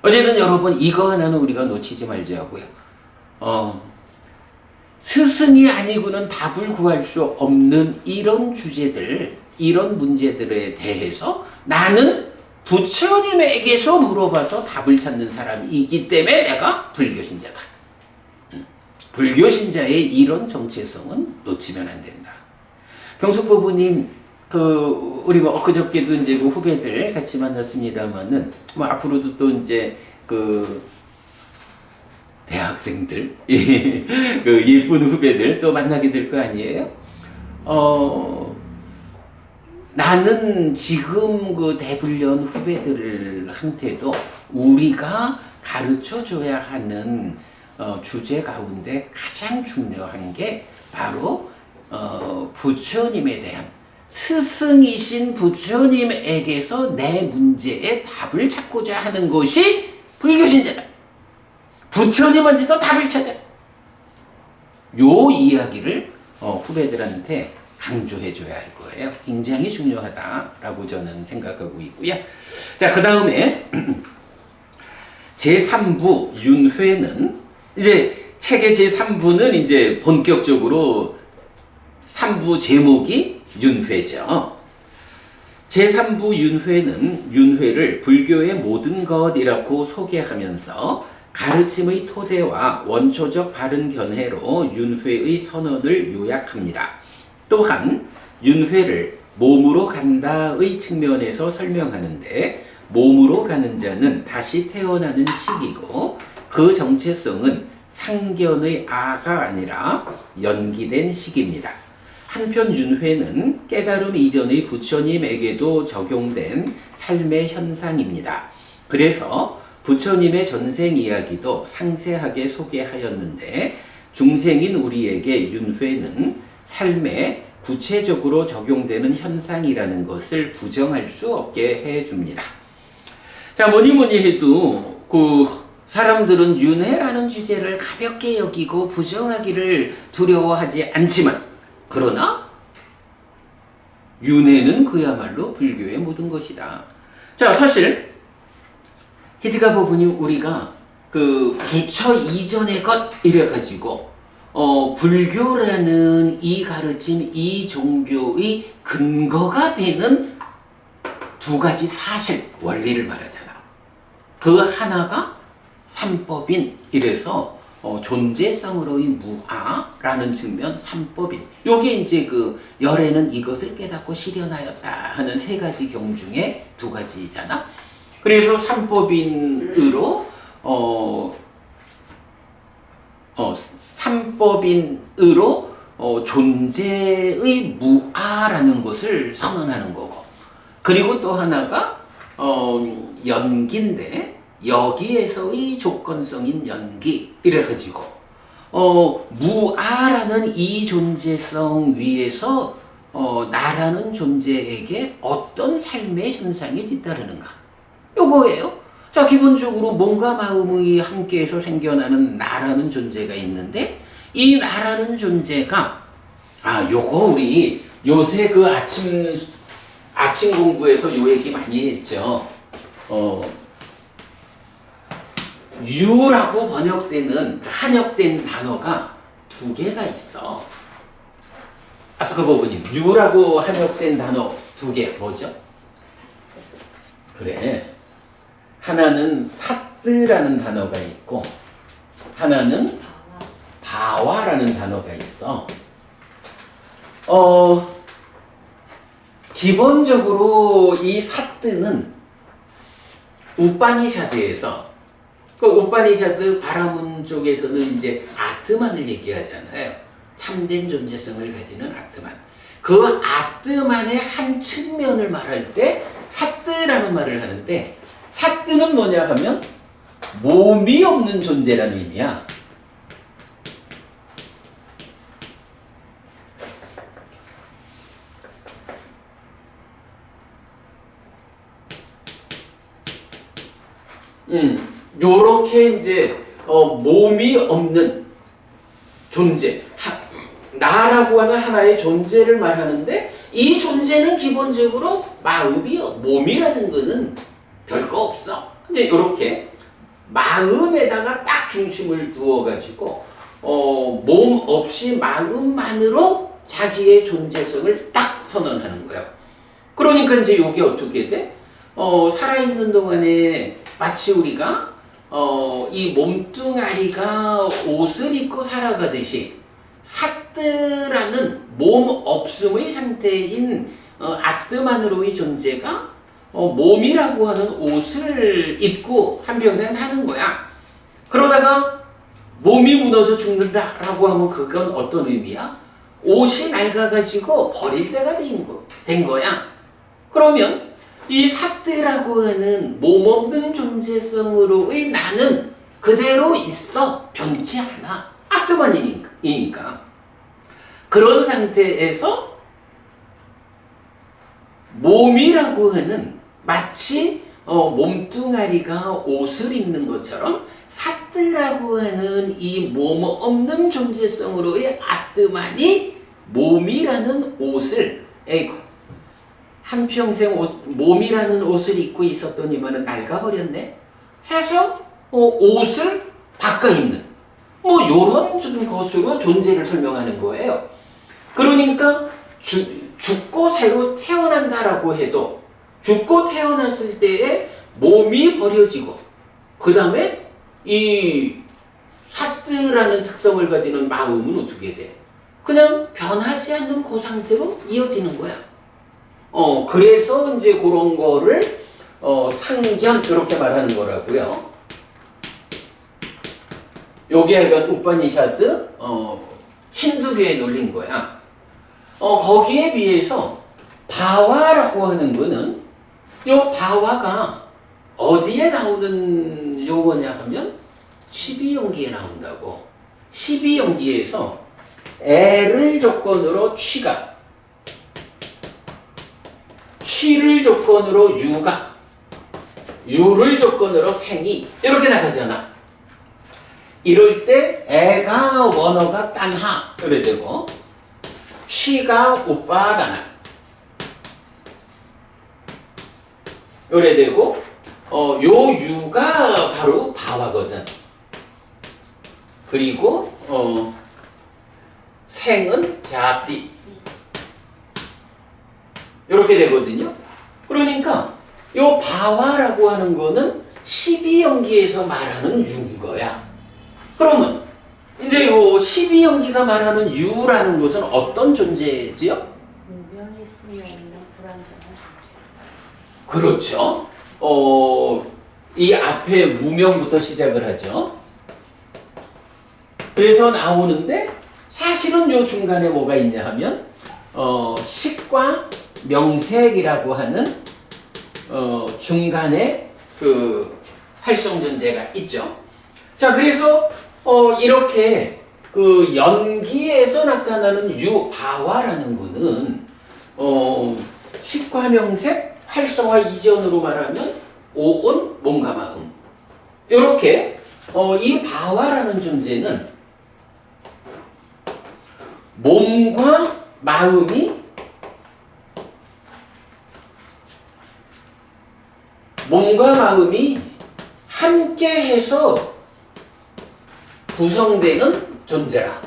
어쨌든 여러분 이거 하나는 우리가 놓치지 말자고요. 스승이 아니고는 답을 구할 수 없는 이런 주제들, 이런 문제들에 대해서 나는 부처님에게서 물어봐서 답을 찾는 사람이기 때문에 내가 불교신자다. 불교신자의 이런 정체성은 놓치면 안 된다. 경숙부부님, 우리 엊그저께도 이제 그 후배들 같이 만났습니다만은, 앞으로도 또 이제 대학생들, 예쁜 후배들 또 만나게 될 거 아니에요? 나는 지금 대불련 후배들한테도 우리가 가르쳐 줘야 하는 주제 가운데 가장 중요한 게 바로 부처님에 대한, 스승이신 부처님에게서 내 문제에 답을 찾고자 하는 것이 불교신자다. 부처님한테서 답을 찾아. 요 이야기를 후배들한테 강조해줘야 할 거예요. 굉장히 중요하다라고 저는 생각하고 있고요. 자, 그 다음에 제3부 윤회는 이제 책의 제3부는 이제 본격적으로 3부 제목이 윤회죠. 제3부 윤회는 윤회를 불교의 모든 것이라고 소개하면서 가르침의 토대와 원초적 바른 견해로 윤회의 선언을 요약합니다. 또한 윤회를 몸으로 간다의 측면에서 설명하는데, 몸으로 가는 자는 다시 태어나는 시기고 그 정체성은 상견의 아가 아니라 연기된 시기입니다. 한편 윤회는 깨달음 이전의 부처님에게도 적용된 삶의 현상입니다. 그래서 부처님의 전생 이야기도 상세하게 소개하였는데, 중생인 우리에게 윤회는 삶에 구체적으로 적용되는 현상이라는 것을 부정할 수 없게 해줍니다. 자, 뭐니 해도 사람들은 윤회라는 주제를 가볍게 여기고 부정하기를 두려워하지 않지만, 그러나 윤회는 그야말로 불교의 모든 것이다. 자, 사실 히데가 부부님, 우리가 부처 이전의 것 이래가지고 불교라는 이 가르침, 이 종교의 근거가 되는 두 가지 사실, 원리를 말하잖아. 그 하나가 삼법인, 이래서 존재성으로의 무아라는 측면, 삼법인. 요게 이제 열애는 이것을 깨닫고 실현하였다 하는 세 가지 경 중에 두 가지잖아. 그래서 삼법인으로 삼법인으로 존재의 무아라는 것을 선언하는 거고, 그리고 또 하나가 연기인데 여기에서의 조건성인 연기 이래가지고 무아라는 이 존재성 위에서 나라는 존재에게 어떤 삶의 현상이 뒤따르는가, 요거예요. 자, 기본적으로 몸과 마음이 함께해서 생겨나는 나라는 존재가 있는데, 이 나라는 존재가 요거 우리 요새 아침 공부에서 요 얘기 많이 했죠. 유라고 번역되는 한역된 단어가 두 개가 있어. 아스카 부부님, 유라고 한역된 단어 두 개 뭐죠? 그래. 하나는 사뜨라는 단어가 있고, 하나는 바와라는 단어가 있어. 기본적으로 이 사뜨는 우파니샤드에서, 우파니샤드 바라문 쪽에서는 이제 아트만을 얘기하잖아요. 참된 존재성을 가지는 아트만. 그 아트만의 한 측면을 말할 때 사뜨라는 말을 하는데, 사뜨는 뭐냐 하면 몸이 없는 존재라는 의미야. 요렇게 이제 몸이 없는 존재, 나라고 하는 하나의 존재를 말하는데, 이 존재는 기본적으로 마음이요, 몸이라는 거는 별거 없어. 이제 요렇게 마음에다가 딱 중심을 두어가지고 몸 없이 마음만으로 자기의 존재성을 딱 선언하는 거예요. 그러니까 이제 이게 어떻게 돼? 살아있는 동안에 마치 우리가 이 몸뚱아리가 옷을 입고 살아가듯이 사뜨라는 몸 없음의 상태인 아뜨만으로의 존재가 몸이라고 하는 옷을 입고 한평생 사는 거야. 그러다가 몸이 무너져 죽는다라고 하면 그건 어떤 의미야? 옷이 낡아가지고 버릴 때가 된 거야. 그러면 이 사뜨라고 하는 몸 없는 존재성으로의 나는 그대로 있어. 변치 않아. 아뜨만이니까. 그런 상태에서 몸이라고 하는 마치 몸뚱아리가 옷을 입는 것처럼 사뜨라고 하는 이 몸 없는 존재성으로의 아뜨만이 몸이라는 옷을 한평생 몸이라는 옷을 입고 있었더니만은 낡아버렸네 해서 옷을 바꿔 입는 요런 것으로 존재를 설명하는 거예요. 그러니까 죽고 새로 태어난다라고 해도 죽고 태어났을 때에 몸이 버려지고 그 다음에 이 사뜨라는 특성을 가지는 마음은 어떻게 돼? 그냥 변하지 않는 그 상태로 이어지는 거야. 그래서 이제 그런 거를 상견 이렇게 말하는 거라고요. 요게 약간 우파니샤드 힌두교에 놀린 거야. 거기에 비해서 바와라고 하는 거는 요 바와가 어디에 나오는 요거냐 하면 12연기에 나온다고. 12연기에서 애를 조건으로 취가, 취를 조건으로 유가, 유를 조건으로 생이 이렇게 나가잖아. 이럴 때 애가 원어가 딴하 이래 되고 취가 우파다나 이래 되고 요 유가 바로 바와거든. 그리고 생은 자띠 이렇게 되거든요. 그러니까 요 바와라고 하는 거는 12연기에서 말하는 유인 거야. 그러면 이제 요 12연기가 말하는 유라는 것은 어떤 존재지요? 무명이 있으면 불완전한 존재. 그렇죠. 이 앞에 무명부터 시작을 하죠. 그래서 나오는데 사실은 요 중간에 뭐가 있냐 하면 식과 명색이라고 하는 중간에 그 활성 존재가 있죠. 자, 그래서 이렇게 그 연기에서 나타나는 유바와라는 거는 식과 명색 활성화 이전으로 말하면 오온 몸과 마음. 이렇게 이 바와라는 존재는 몸과 마음이 함께해서 구성되는 존재라.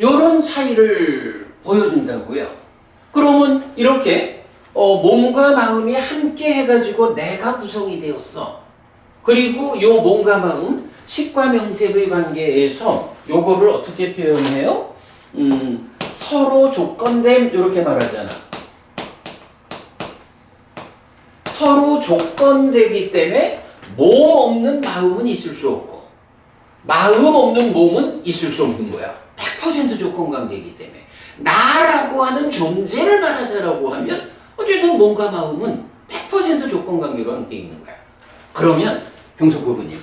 요런 차이를 보여준다고요. 그러면 이렇게 몸과 마음이 함께 해가지고 내가 구성이 되었어. 그리고 요 몸과 마음, 식과 명색의 관계에서 요거를 어떻게 표현해요? 서로 조건됨 이렇게 말하잖아. 서로 조건되기 때문에 몸 없는 마음은 있을 수 없고 마음 없는 몸은 있을 수 없는 거야. 100% 조건관계이기 때문에 나라고 하는 존재를 말하자라고 하면 어쨌든 몸과 마음은 100% 조건관계로 함께 있는 거야. 그러면 경숙고부님,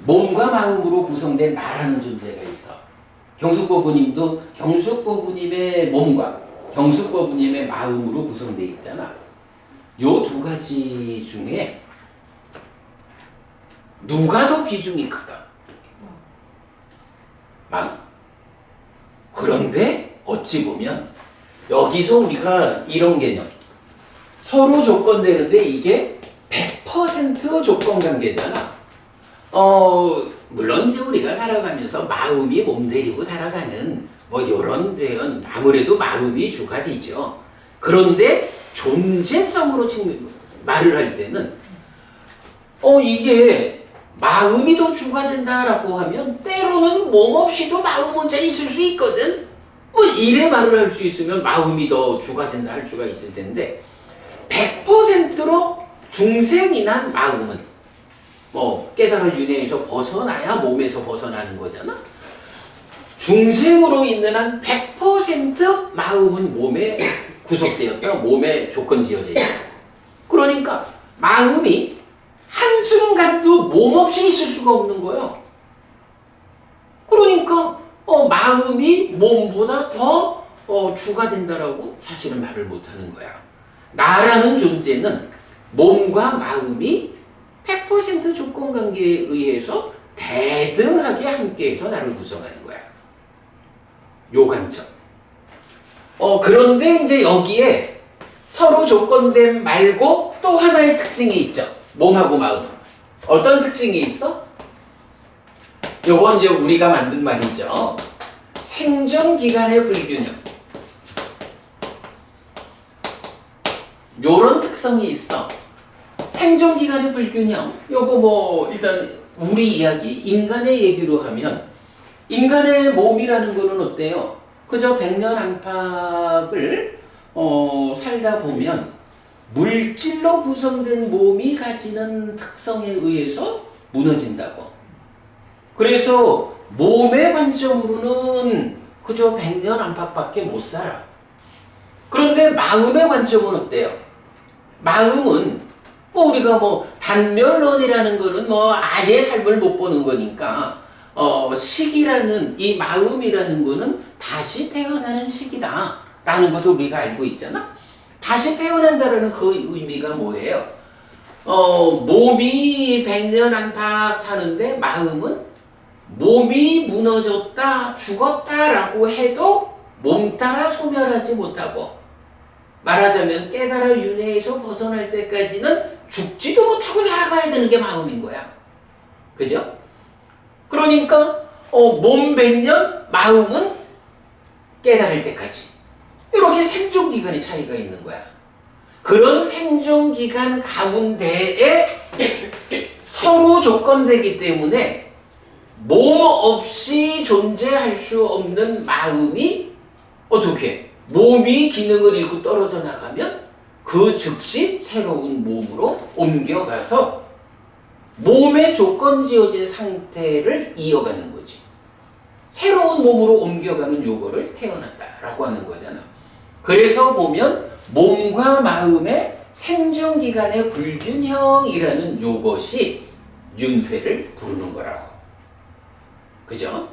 몸과 마음으로 구성된 나라는 존재가 있어. 경숙고부님도 경숙고부님의 몸과 경숙고부님의 마음으로 구성되어 있잖아. 요 두 가지 중에 누가 더 비중이 클까? 마음. 그런데 어찌 보면 여기서 우리가 이런 개념. 서로 조건되는데 이게 100% 조건관계잖아. 물론 이제 우리가 살아가면서 마음이 몸 데리고 살아가는 뭐 이런 표현 아무래도 마음이 주가 되죠. 그런데 존재성으로 말을 할 때는 이게 마음이 더 주가 된다라고 하면 때로는 몸 없이도 마음 혼자 있을 수 있거든. 뭐 이래 말을 할 수 있으면 마음이 더 주가 된다 할 수가 있을 텐데 100%로 중생이난 마음은 뭐 깨달아 윤회에서 벗어나야 몸에서 벗어나는 거잖아. 중생으로 있는 한 100% 마음은 몸에 구속되었다. 몸에 조건지어져 있다. 그러니까 마음이 한순간도 몸 없이 있을 수가 없는 거예요. 그러니까 마음이 몸보다 더 주가 된다라고 사실은 말을 못하는 거야. 나라는 존재는 몸과 마음이 100% 조건관계에 의해서 대등하게 함께해서 나를 구성하는 거야. 요 관점. 그런데 이제 여기에 서로 조건됨 말고 또 하나의 특징이 있죠. 몸하고 마음. 어떤 특징이 있어? 요건 이제 우리가 만든 말이죠. 생존기간의 불균형. 요런 특성이 있어. 생존기간의 불균형. 요거 뭐 일단 우리 이야기, 인간의 얘기로 하면 인간의 몸이라는 거는 어때요? 그저 100년 안팎을 살다 보면 물질로 구성된 몸이 가지는 특성에 의해서 무너진다고. 그래서 몸의 관점으로는 그저 100년 안팎밖에 못 살아. 그런데 마음의 관점은 어때요? 마음은 우리가 단멸론이라는 거는 아예 삶을 못 보는 거니까 식이라는 이 마음이라는 거는 다시 태어나는 식이다 라는 것을 우리가 알고 있잖아. 다시 태어난다라는 그 의미가 뭐예요? 몸이 100년 안팎 사는데 마음은 몸이 무너졌다 죽었다라고 해도 몸 따라 소멸하지 못하고, 말하자면 깨달아 윤회에서 벗어날 때까지는 죽지도 못하고 살아가야 되는 게 마음인 거야. 그죠? 그러니까 몸 100년, 마음은 깨달을 때까지. 이렇게 생존기간의 차이가 있는 거야. 그런 생존기간 가운데에 서로 조건되기 때문에 몸 없이 존재할 수 없는 마음이 어떻게 몸이 기능을 잃고 떨어져 나가면 그 즉시 새로운 몸으로 옮겨가서 몸의 조건 지어진 상태를 이어가는 거지. 새로운 몸으로 옮겨가는 요거를 태어났다라고 하는 거잖아. 그래서 보면 몸과 마음의 생존기간의 불균형이라는 요것이 윤회를 부르는 거라고. 그죠?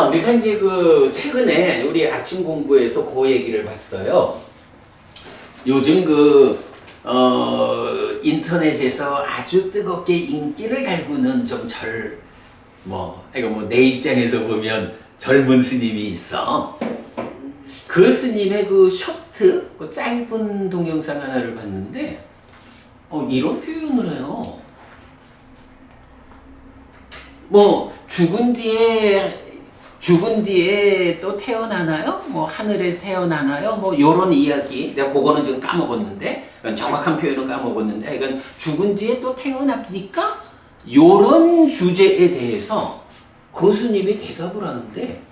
우리가 이제 최근에 우리 아침 공부에서 그 얘기를 봤어요. 요즘 인터넷에서 아주 뜨겁게 인기를 달구는 내 입장에서 보면 젊은 스님이 있어. 그 스님의 쇼트, 짧은 동영상 하나를 봤는데, 이런 표현을 해요. 죽은 뒤에 또 태어나나요? 하늘에 태어나나요? 요런 이야기. 내가 그거는 지금 까먹었는데, 정확한 표현은 까먹었는데, 이건 죽은 뒤에 또 태어납니까? 요런 주제에 대해서 그 스님이 대답을 하는데,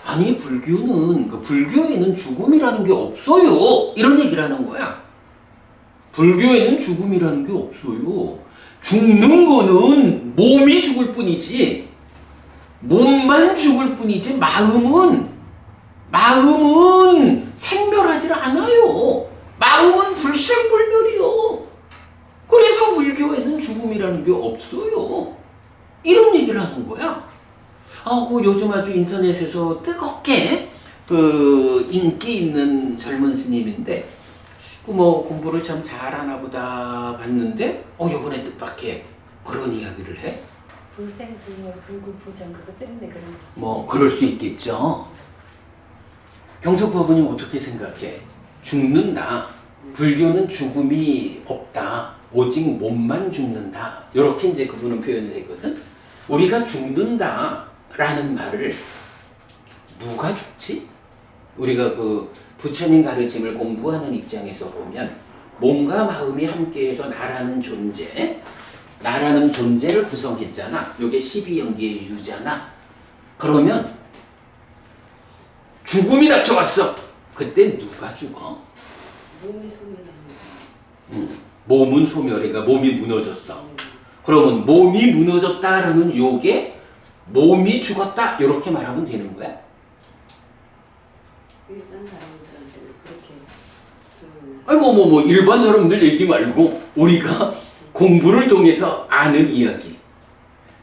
아니, 불교에는 죽음이라는 게 없어요. 이런 얘기를 하는 거야. 불교에는 죽음이라는 게 없어요. 죽는 거는 몸이 죽을 뿐이지, 몸만 죽을 뿐이지 마음은 생멸하지 않아요. 마음은 불생불멸이요. 그래서 불교에는 죽음이라는 게 없어요. 이런 얘기를 하는 거야. 요즘 아주 인터넷에서 뜨겁게 인기 있는 젊은 스님인데 공부를 참 잘하나 보다 봤는데 요번에 뜻밖의 그런 이야기를 해. 불생불멸 불구부정 그거 때문에 그런 거. 그럴 수 있겠죠. 경석법은님 어떻게 생각해? 죽는다. 불교는 죽음이 없다. 오직 몸만 죽는다. 이렇게 이제 그분은 표현을 했거든. 우리가 죽는다라는 말을 누가 죽지? 우리가 그 부처님 가르침을 공부하는 입장에서 보면 몸과 마음이 함께해서 나라는 존재를 구성했잖아. 이게 12연계의 유잖아. 그러면 죽음이 닥쳐왔어. 그때 누가 죽어? 몸이 소멸합니다. 몸은 소멸이가 몸이 무너졌어. 그러면 몸이 무너졌다라는 요게 몸이 죽었다 이렇게 말하면 되는 거야? 일반 사람들한테는 그렇게 아니 뭐 일반 사람들 얘기 말고 우리가 공부를 통해서 아는 이야기.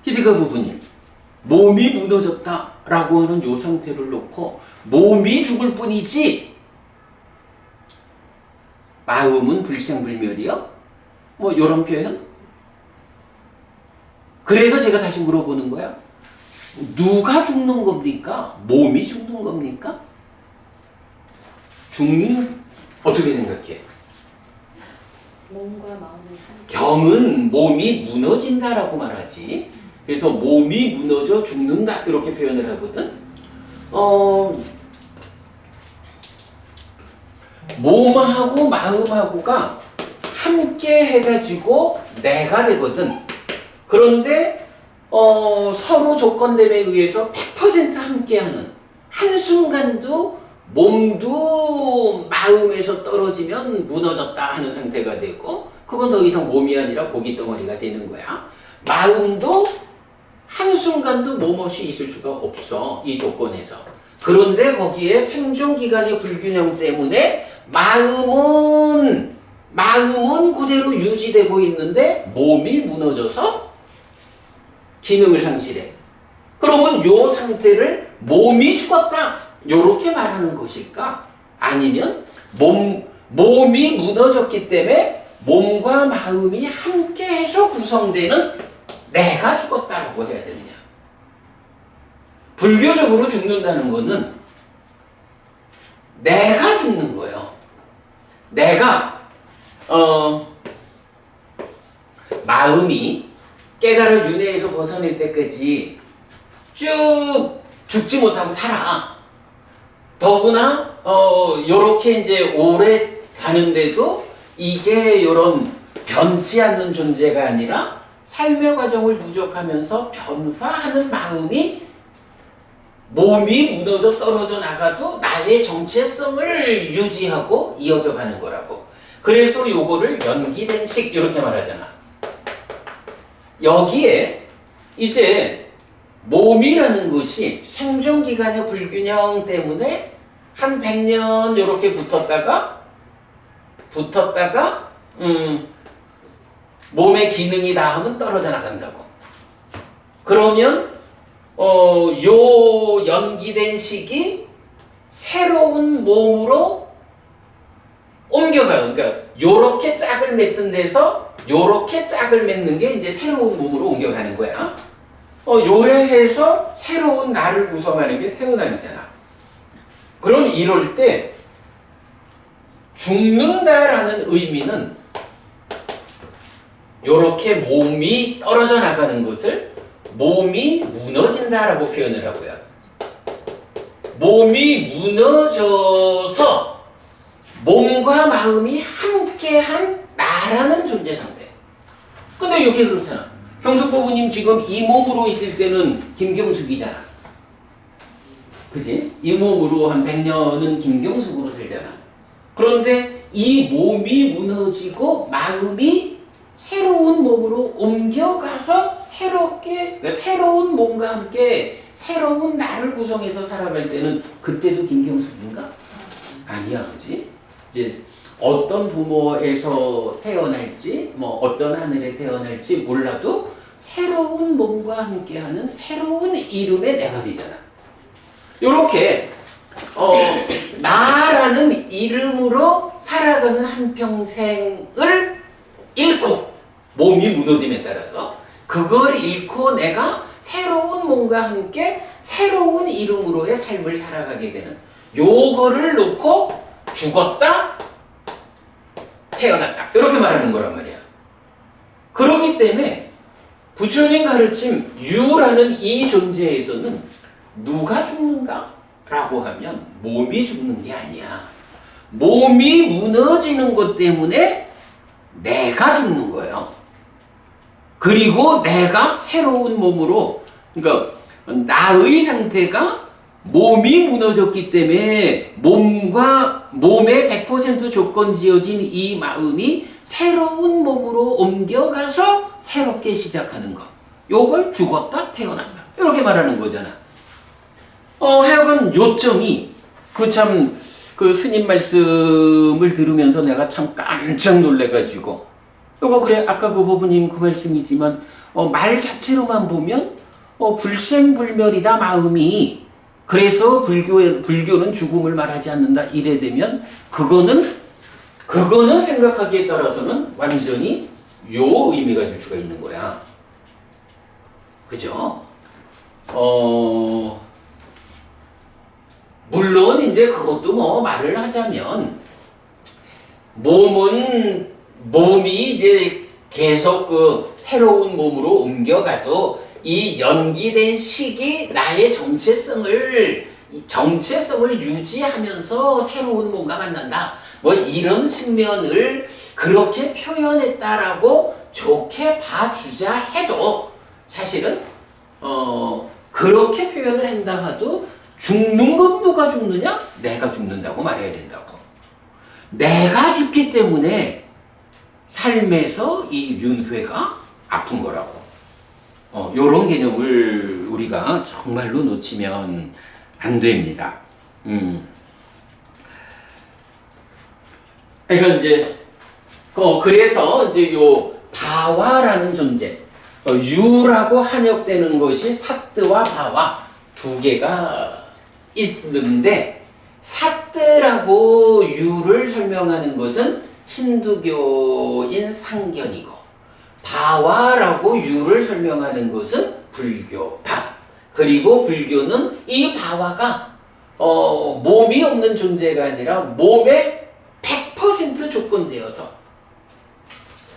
히데가 부부님, 몸이 무너졌다라고 하는 요 상태를 놓고 몸이 죽을 뿐이지 마음은 불생불멸이요? 뭐 요런 표현? 그래서 제가 다시 물어보는 거야. 누가 죽는 겁니까? 몸이 죽는 겁니까? 어떻게 생각해? 몸과 마음이 함께 경은 몸이 무너진다라고 말하지. 그래서 몸이 무너져 죽는다 이렇게 표현을 하거든. 몸하고 마음하고가 함께 해가지고 내가 되거든. 그런데 서로 조건됨에 의해서 100% 함께하는 한순간도 몸도 마음에서 떨어지면 무너졌다 하는 상태가 되고 그건 더 이상 몸이 아니라 고기 덩어리가 되는 거야. 마음도 한순간도 몸 없이 있을 수가 없어. 이 조건에서. 그런데 거기에 생존기간의 불균형 때문에 마음은 그대로 유지되고 있는데 몸이 무너져서 기능을 상실해. 그러면 요 상태를 몸이 죽었다 요렇게 말하는 것일까? 아니면 몸이 무너졌기 때문에 몸과 마음이 함께해서 구성되는 내가 죽었다라고 해야 되느냐? 불교적으로 죽는다는 것은 내가 죽는 거예요. 내가 마음이 깨달아 윤회에서 벗어날 때까지 쭉 죽지 못하고 살아. 더구나 요렇게 이제 오래 가는데도 이게 요런 변치 않는 존재가 아니라 삶의 과정을 누적하면서 변화하는 마음이 몸이 무너져 떨어져 나가도 나의 정체성을 유지하고 이어져 가는 거라고. 그래서 요거를 연기된 식 이렇게 말하잖아. 여기에 이제 몸이라는 것이 생존기간의 불균형 때문에 한 100년 이렇게 붙었다가 몸의 기능이 다 하면 떨어져 나간다고. 그러면 요 연기된 식이 새로운 몸으로 옮겨가요. 그러니까 요렇게 짝을 맺던 데서 요렇게 짝을 맺는 게 이제 새로운 몸으로 옮겨가는 거야. 요래해서 새로운 나를 구성하는 게 태어남이잖아. 그럼 이럴 때 죽는다라는 의미는 요렇게 몸이 떨어져 나가는 것을 몸이 무너진다라고 표현을 하고요. 몸이 무너져서 몸과 마음이 함께한 나라는 존재 상태. 근데 여기 그렇잖아. 경석법우님 지금 이 몸으로 있을 때는 김경숙이잖아. 그치? 이 몸으로 한 100년은 김경숙으로 살잖아. 그런데 이 몸이 무너지고 마음이 새로운 몸으로 옮겨가서 새로운 몸과 함께 새로운 나를 구성해서 살아갈 때는 그때도 김경숙인가? 아니야, 그지? 이제 어떤 부모에서 태어날지, 뭐 어떤 하늘에 태어날지 몰라도 새로운 몸과 함께하는 새로운 이름의 내가 되잖아. 요렇게 나라는 이름으로 살아가는 한평생을 잃고 몸이 무너짐에 따라서 그걸 잃고 내가 새로운 몸과 함께 새로운 이름으로의 삶을 살아가게 되는 요거를 놓고 죽었다, 태어났다. 이렇게 말하는 거란 말이야. 그렇기 때문에 부처님 가르침 유라는 이 존재에서는 누가 죽는가? 라고 하면 몸이 죽는 게 아니야. 몸이 무너지는 것 때문에 내가 죽는 거예요. 그리고 내가 새로운 몸으로, 그러니까 나의 상태가 몸이 무너졌기 때문에 몸에 100% 조건 지어진 이 마음이 새로운 몸으로 옮겨가서 새롭게 시작하는 것. 요걸 죽었다 태어난다. 이렇게 말하는 거잖아. 하여간 요점이 그 스님 말씀을 들으면서 내가 참 깜짝 놀래가지고 요거 그래 아까 그 부부님 그 말씀이지만 말 자체로만 보면 불생불멸이다 마음이. 그래서 불교는 죽음을 말하지 않는다 이래 되면 그거는 생각하기에 따라서는 완전히 요 의미가 될 수가 있는 거야. 그죠? 물론 이제 그것도 뭐 말을 하자면 몸이 이제 계속 그 새로운 몸으로 옮겨가도 이 연기된 식이 나의 정체성을 유지하면서 새로운 몸과 만난다. 뭐 이런 측면을 그렇게 표현했다라고 좋게 봐주자 해도 사실은 그렇게 표현을 한다 하도 죽는 건 누가 죽느냐? 내가 죽는다고 말해야 된다고. 내가 죽기 때문에 삶에서 이 윤회가 아픈 거라고. 요런 개념을 우리가 정말로 놓치면 안 됩니다. 그러니까 이제 그래서 이제 요 바와라는 존재, 유라고 한역되는 것이 사뜨와 바와 두 개가 있는데 사뜨라고 유를 설명하는 것은 힌두교인 상견이고 바와라고 유를 설명하는 것은 불교다. 그리고 불교는 이 바와가 몸이 없는 존재가 아니라 몸에 100% 조건되어서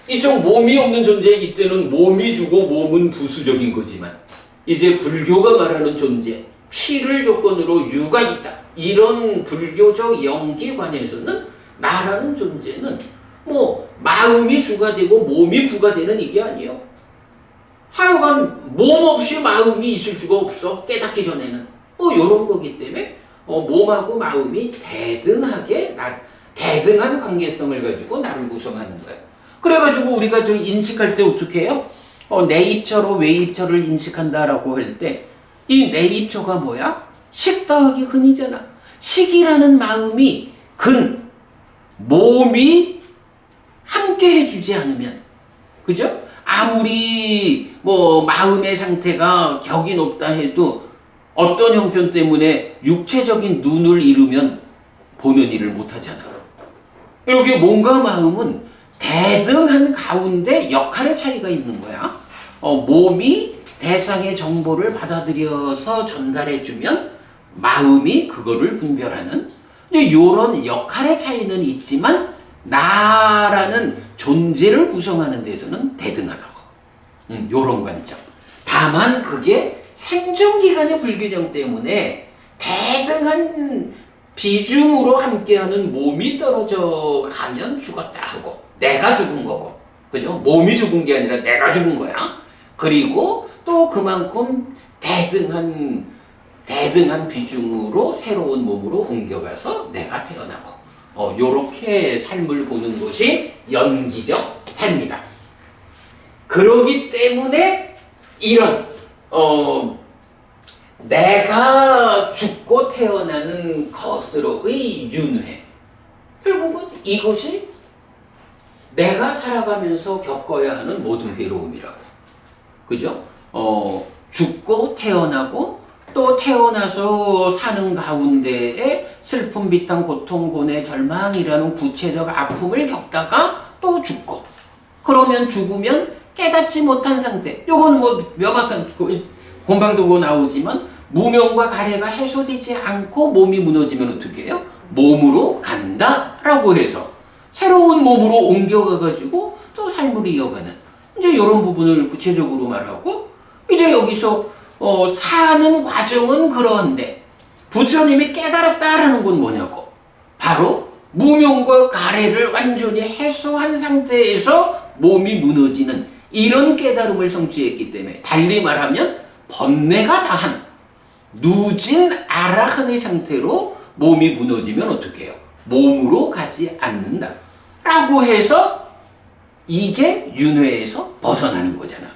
이쪽 몸이 없는 존재이기 때는 몸이 주고 몸은 부수적인 거지만 이제 불교가 말하는 존재 취를 조건으로 유가 있다. 이런 불교적 연기관에서는 나라는 존재는 뭐 마음이 주가 되고 몸이 부가 되는 이게 아니에요. 하여간 몸 없이 마음이 있을 수가 없어. 깨닫기 전에는. 요런 거기 때문에 몸하고 마음이 대등한 관계성을 가지고 나를 구성하는 거예요. 그래가지고 우리가 저 인식할 때 어떻게 해요? 내입처로 외입처를 인식한다라고 할 때 이 내입처가 뭐야? 식 더하기 근이잖아. 식이라는 마음이 몸이 함께 해주지 않으면, 그죠? 아무리 뭐 마음의 상태가 격이 높다 해도 어떤 형편 때문에 육체적인 눈을 잃으면 보는 일을 못하잖아. 이렇게 몸과 마음은 대등한 가운데 역할의 차이가 있는 거야. 몸이 대상의 정보를 받아들여서 전달해주면 마음이 그거를 분별하는 이런 역할의 차이는 있지만 나라는 존재를 구성하는 데서는 대등하다고. 요런 관점. 다만 그게 생존기간의 불균형 때문에 대등한 비중으로 함께하는 몸이 떨어져 가면 죽었다 하고 내가 죽은 거고, 그죠? 몸이 죽은 게 아니라 내가 죽은 거야. 그리고 또 그만큼 대등한 비중으로 새로운 몸으로 옮겨가서 내가 태어나고 요렇게 삶을 보는 것이 연기적 삶이다. 그러기 때문에 이런 내가 죽고 태어나는 것으로의 윤회, 결국은 이것이 내가 살아가면서 겪어야 하는 모든 괴로움이라고. 그죠? 죽고 태어나고 또 태어나서 사는 가운데에 슬픔, 비탄, 고통, 고뇌, 절망이라는 구체적 아픔을 겪다가 또 죽고, 그러면 죽으면 깨닫지 못한 상태. 요건 뭐 명확한 본방도고 나오지만 무명과 가래가 해소되지 않고 몸이 무너지면 어떻게 해요? 몸으로 간다라고 해서 새로운 몸으로 옮겨가가지고 또 삶을 이어가는 이제 이런 부분을 구체적으로 말하고 이제 여기서 사는 과정은 그러한데 부처님이 깨달았다라는 건 뭐냐고 바로 무명과 가래를 완전히 해소한 상태에서 몸이 무너지는 이런 깨달음을 성취했기 때문에 달리 말하면 번뇌가 다한 누진 아라한의 상태로 몸이 무너지면 어떻게 해요? 몸으로 가지 않는다 라고 해서 이게 윤회에서 벗어나는 거잖아.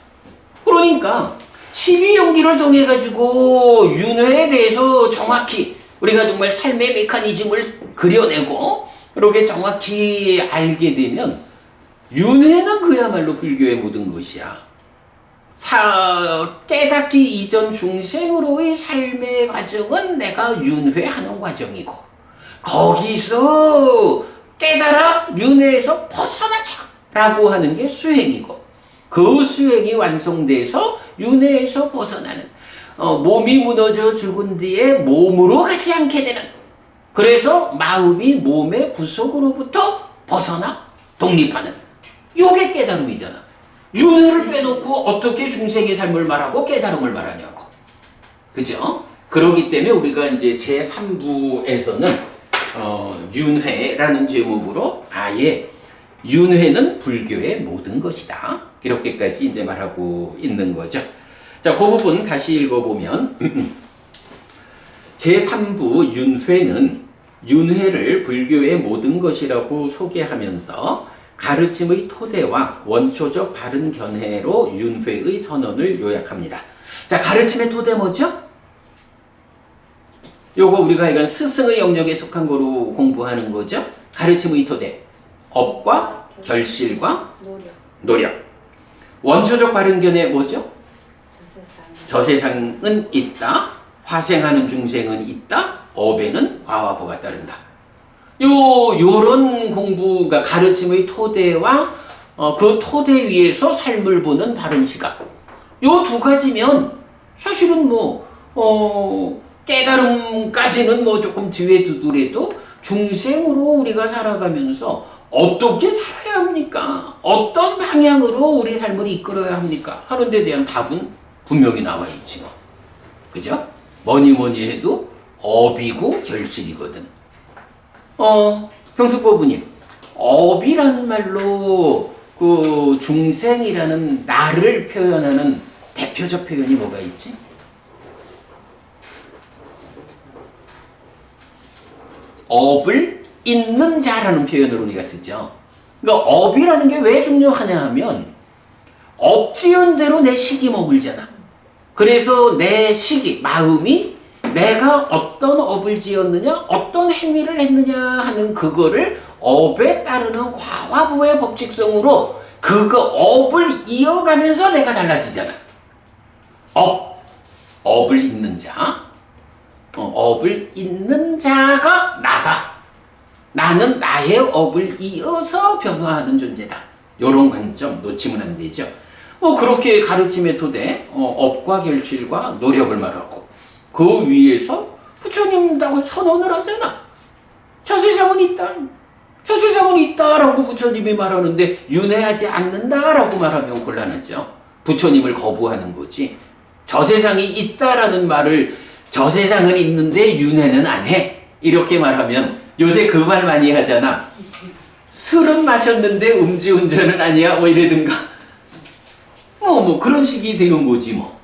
그러니까 12연기를 통해 가지고 윤회에 대해서 정확히 우리가 정말 삶의 메커니즘을 그려내고 이렇게 정확히 알게 되면 윤회는 그야말로 불교의 모든 것이야. 깨닫기 이전 중생으로의 삶의 과정은 내가 윤회하는 과정이고 거기서 깨달아 윤회에서 벗어나자라고 하는 게 수행이고 그 수행이 완성돼서 윤회에서 벗어나는 몸이 무너져 죽은 뒤에 몸으로 가지 않게 되는 그래서 마음이 몸의 구속으로부터 벗어나 독립하는 요게 깨달음이잖아. 윤회를 빼놓고 어떻게 중생의 삶을 말하고 깨달음을 말하냐고. 그죠? 그러기 때문에 우리가 이제 제3부에서는 윤회라는 제목으로 아예 윤회는 불교의 모든 것이다. 이렇게까지 이제 말하고 있는 거죠. 자, 그 부분 다시 읽어보면 제3부 윤회는 윤회를 불교의 모든 것이라고 소개하면서 가르침의 토대와 원초적 바른 견해로 윤회의 선언을 요약합니다. 자, 가르침의 토대 뭐죠? 요거 우리가 이건 스승의 영역에 속한 거로 공부하는 거죠. 가르침의 토대. 업과 결실과 노력. 원초적 바른 견해 뭐죠? 저세상은 있다. 화생하는 중생은 있다. 업에는 과와 보가 따른다. 요런 공부가 가르침의 토대와 그 토대 위에서 삶을 보는 바른 시각. 요 두 가지면 사실은 깨달음까지는 조금 뒤에 두더라도 중생으로 우리가 살아가면서 어떻게 살아야 합니까? 어떤 방향으로 우리 삶을 이끌어야 합니까? 하는 데 대한 답은 분명히 나와 있지 뭐. 그죠? 뭐니 해도 업이고 결실이거든. 평수법부님, 업이라는 말로 그 중생이라는 나를 표현하는 대표적 표현이 뭐가 있지? 업을 잇는 자라는 표현을 우리가 쓰죠. 그러니까 업이라는 게 왜 중요하냐 하면 업지은 대로 내 식이 머물잖아. 그래서 내 식이, 마음이 내가 어떤 업을 지었느냐, 어떤 행위를 했느냐 하는 그거를 업에 따르는 과화부의 법칙성으로 그거 업을 이어가면서 내가 달라지잖아. 업을 잇는 자. 업을 잇는 자가 나다. 나는 나의 업을 이어서 변화하는 존재다. 이런 관점 놓치면 안 되죠. 그렇게 가르침의 토대, 업과 결실과 노력을 말하고 그 위에서 부처님이라고 선언을 하잖아. 저 세상은 있다. 저 세상은 있다라고 부처님이 말하는데 윤회하지 않는다라고 말하면 곤란하죠. 부처님을 거부하는 거지. 저 세상이 있다라는 말을 저 세상은 있는데 윤회는 안 해. 이렇게 말하면 요새 그 말 많이 하잖아. 술은 마셨는데 음주운전은 아니야. 이래든가. 그런 식이 되는 거지 뭐.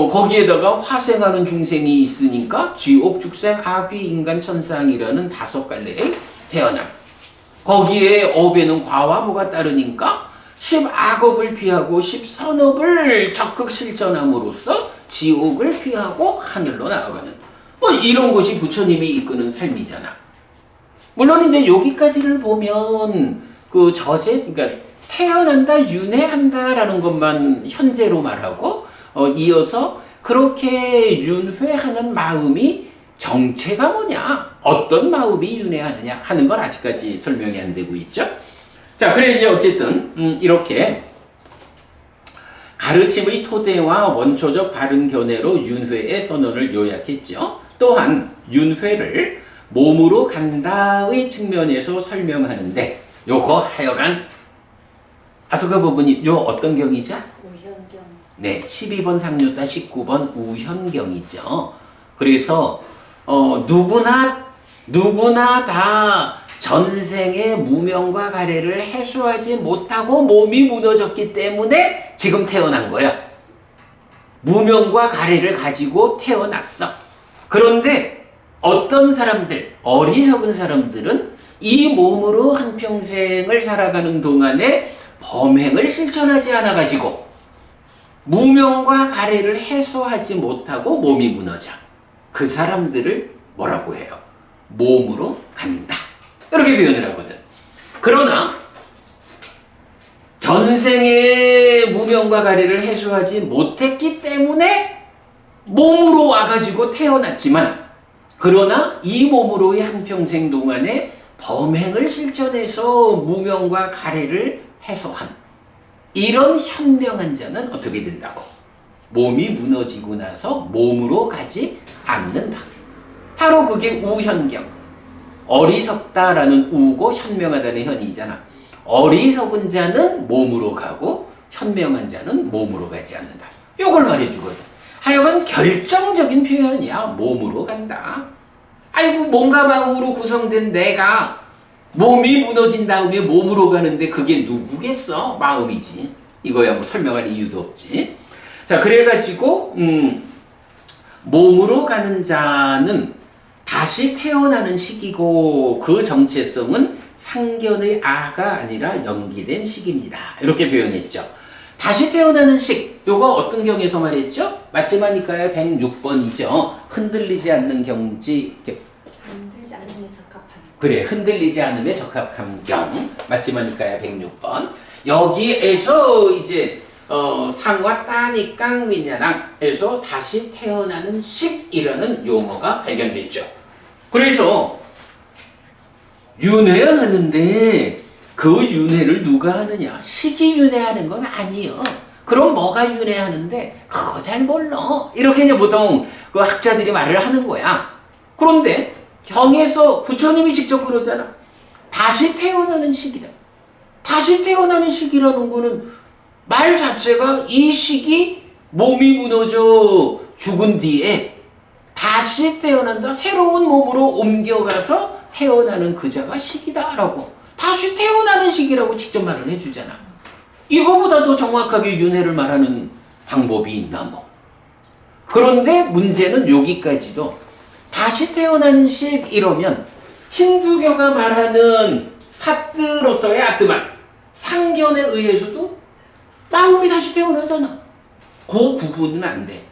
거기에다가 화생하는 중생이 있으니까 지옥, 축생, 악귀, 인간, 천상이라는 5갈래의 태어남. 거기에 업에는 과와 보가 따르니까 10악업을 피하고 10선업을 적극 실천함으로써 지옥을 피하고 하늘로 나아가는 이런 것이 부처님이 이끄는 삶이잖아. 물론 이제 여기까지를 보면 그 그러니까 태어난다, 윤회한다라는 것만 현재로 말하고 이어서 그렇게 윤회하는 마음이 정체가 뭐냐, 어떤 마음이 윤회하느냐 하는 건 아직까지 설명이 안 되고 있죠. 자, 그래 이제 어쨌든 이렇게 가르침의 토대와 원초적 바른 견해로 윤회의 선언을 요약했죠. 또한 윤회를 몸으로 간다의 측면에서 설명하는데 요거 하여간 아소가 부부님 요 어떤 경이죠? 우현경. 네, 12번 상류다 19번 우현경이죠. 그래서 누구나 다 전생의 무명과 가래를 해소하지 못하고 몸이 무너졌기 때문에 지금 태어난 거야. 무명과 가래를 가지고 태어났어. 그런데 어떤 사람들, 어리석은 사람들은 이 몸으로 한평생을 살아가는 동안에 범행을 실천하지 않아가지고 무명과 가래를 해소하지 못하고 몸이 무너져. 그 사람들을 뭐라고 해요? 몸으로 간다. 이렇게 표현을 하거든. 그러나 전생의 무명과 가래를 해소하지 못했기 때문에 몸으로 와가지고 태어났지만 그러나 이 몸으로의 한평생 동안에 범행을 실천해서 무명과 가래를 해소한 이런 현명한 자는 어떻게 된다고? 몸이 무너지고 나서 몸으로 가지 않는다. 바로 그게 우현경. 어리석다라는 우고 현명하다는 현이잖아. 어리석은 자는 몸으로 가고 현명한 자는 몸으로 가지 않는다. 이걸 말해주거든. 하여간 결정적인 표현이야. 몸으로 간다. 아이고 몸과 마음으로 구성된 내가 몸이 무너진 다음에 몸으로 가는데 그게 누구겠어? 마음이지. 이거야 뭐 설명할 이유도 없지. 자, 그래가지고 몸으로 가는 자는 다시 태어나는 시기고 그 정체성은 상견의 아가 아니라 연기된 시기입니다. 이렇게 표현했죠. 다시 태어나는 식, 요거 어떤 경에서 말했죠? 맞지마니까요 106번이죠. 흔들리지 않는 경지. 흔들지 않는 적합한. 그래, 흔들리지 않음에 적합한 경. 맞지마니까요 106번. 여기에서 이제 상과 따니깡 윈야랑에서 다시 태어나는 식이라는 용어가 발견됐죠. 그래서 윤회하는데 그 윤회를 누가 하느냐? 식이 윤회하는 건 아니요. 그럼 뭐가 윤회하는데? 그거 잘 몰라. 이렇게 이제 보통 그 학자들이 말을 하는 거야. 그런데 경에서 부처님이 직접 그러잖아. 다시 태어나는 식이다. 다시 태어나는 식이라는 거는 말 자체가 이 식이 몸이 무너져 죽은 뒤에 다시 태어난다. 새로운 몸으로 옮겨가서 태어나는 그 자가 식이다라고. 다시 태어나는 식이라고 직접 말을 해주잖아. 이거보다 더 정확하게 윤회를 말하는 방법이 있나 뭐. 그런데 문제는 여기까지도 다시 태어나는 식 이러면 힌두교가 말하는 사뜨로서의 아트만 상견에 의해서도 마음이 다시 태어나잖아. 그 구분은 안 돼.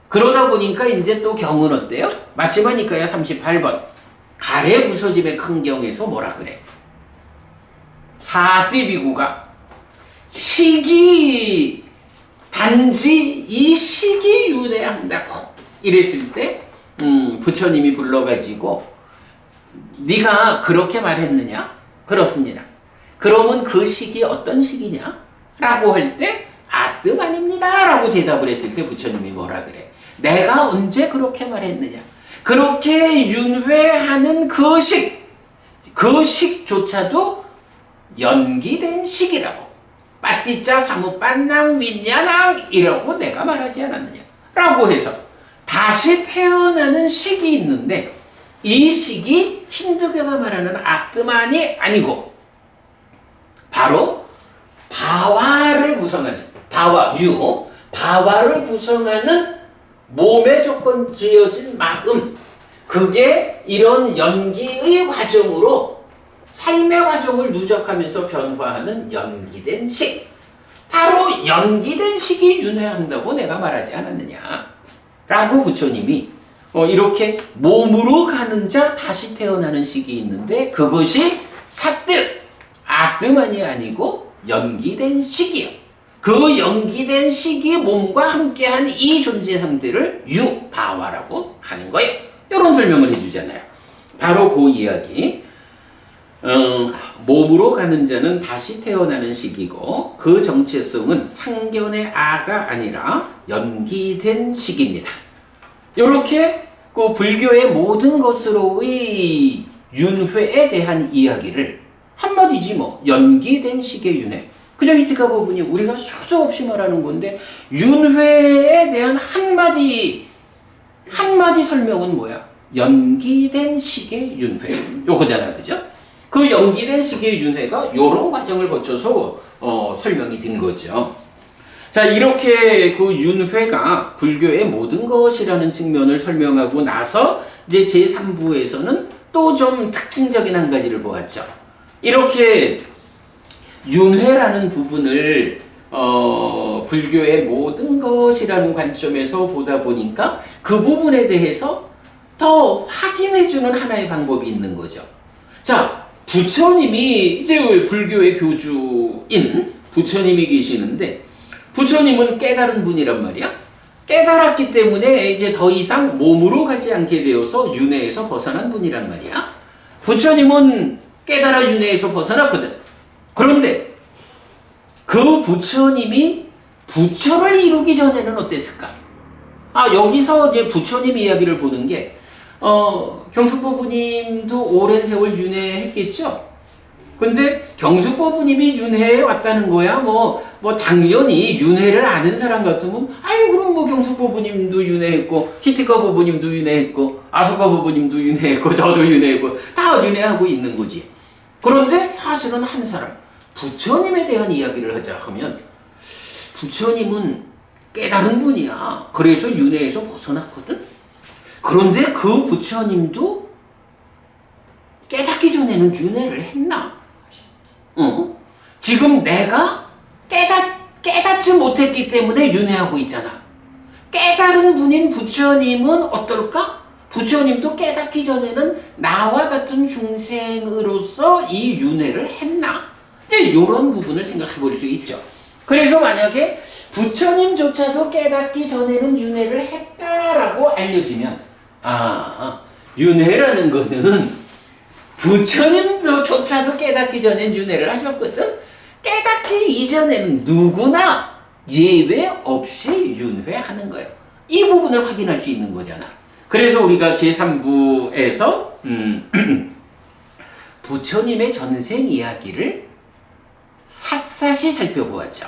그러다 보니까 이제 또 경은 어때요? 마침하니까요 38번. 가래 부서짐의 큰 경에서 뭐라 그래? 사띠비구가 식이 단지 이 식이 윤회한다고 이랬을 때 부처님이 불러가지고 네가 그렇게 말했느냐? 그렇습니다. 그러면 그 식이 어떤 식이냐? 라고 할 때 아뜸아닙니다 라고 대답을 했을 때 부처님이 뭐라 그래? 내가 언제 그렇게 말했느냐? 그렇게 윤회하는 그 식조차도 연기된 식이라고. 빠띠짜 사무 빤낭 윈야낭 이라고 내가 말하지 않았느냐? 라고 해서 다시 태어나는 식이 있는데 이 식이 힌두교가 말하는 아트만이 아니고 바로 바와를 구성하는 바와를 구성하는 몸에 조건 지어진 마음, 그게 이런 연기의 과정으로 삶의 과정을 누적하면서 변화하는 연기된 식, 바로 연기된 식이 윤회한다고 내가 말하지 않았느냐 라고 부처님이 이렇게 몸으로 가는 자 다시 태어나는 식이 있는데 그것이 사뜻 아뜸만이 아니고 연기된 식이요. 그 연기된 식이 몸과 함께한 이 존재 상태를 유바와라고 하는 거예요. 이런 설명을 해주잖아요. 바로 그 이야기. 몸으로 가는 자는 다시 태어나는 시기고 그 정체성은 상견의 아가 아니라 연기된 시기입니다. 이렇게 그 불교의 모든 것으로의 윤회에 대한 이야기를 한마디지 뭐 연기된 시기의 윤회. 그저 히트가 부분이 우리가 수도 없이 말하는 건데 윤회에 대한 한마디 설명은 뭐야? 연기된 시기의 윤회. 요거잖아, 그죠? 그 연기된 시기의 윤회가 요런 과정을 거쳐서 설명이 된 거죠. 자, 이렇게 그 윤회가 불교의 모든 것이라는 측면을 설명하고 나서 이제 제3부에서는 또 좀 특징적인 한 가지를 보았죠. 이렇게 윤회라는 부분을 불교의 모든 것이라는 관점에서 보다 보니까 그 부분에 대해서 더 확인해주는 하나의 방법이 있는 거죠. 자, 부처님이 이제 불교의 교주인 부처님이 계시는데 부처님은 깨달은 분이란 말이야. 깨달았기 때문에 이제 더 이상 몸으로 가지 않게 되어서 윤회에서 벗어난 분이란 말이야. 부처님은 깨달아 윤회에서 벗어났거든. 그런데 그 부처님이 부처를 이루기 전에는 어땠을까? 여기서 이제 부처님 이야기를 보는 게 경숙보부님도 오랜 세월 윤회했겠죠? 근데 경숙보부님이 윤회에 왔다는 거야. 뭐 당연히 윤회를 아는 사람 같으면 그럼 뭐 경숙보부님도 윤회했고 히티커 보부님도 윤회했고 아소카 보부님도 윤회했고 저도 윤회했고 다 윤회하고 있는 거지. 그런데 사실은 한 사람 부처님에 대한 이야기를 하자 하면 부처님은 깨달은 분이야. 그래서 윤회에서 벗어났거든. 그런데 그 부처님도 깨닫기 전에는 윤회를 했나? 지금 내가 깨닫지 못했기 때문에 윤회하고 있잖아. 깨달은 분인 부처님은 어떨까? 부처님도 깨닫기 전에는 나와 같은 중생으로서 이 윤회를 했나? 이제 이런 부분을 생각해 볼 수 있죠. 그래서 만약에 부처님조차도 깨닫기 전에는 윤회를 했다라고 알려지면 윤회라는 거는 부처님조차도 깨닫기 전엔 윤회를 하셨거든. 깨닫기 이전에는 누구나 예외 없이 윤회하는 거예요. 이 부분을 확인할 수 있는 거잖아. 그래서 우리가 제3부에서 부처님의 전생 이야기를 샅샅이 살펴보았죠.